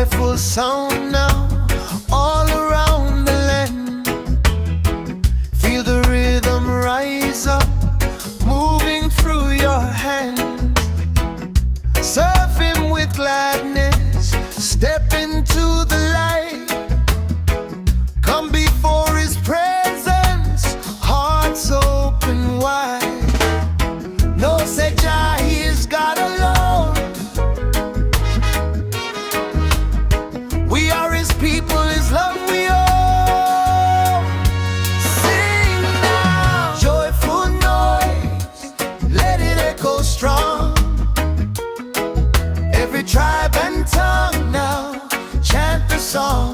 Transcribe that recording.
joyful sound now, all around the land. Feel the rhythm rise up, moving through your hand. Serve him with gladness, step into the light. Come before his presence, hearts open wide. No say Jah, he is God alone. We are his people, his love we own. Sing now, joyful noise, let it echo strong. Every tribe and tongue now chant the song.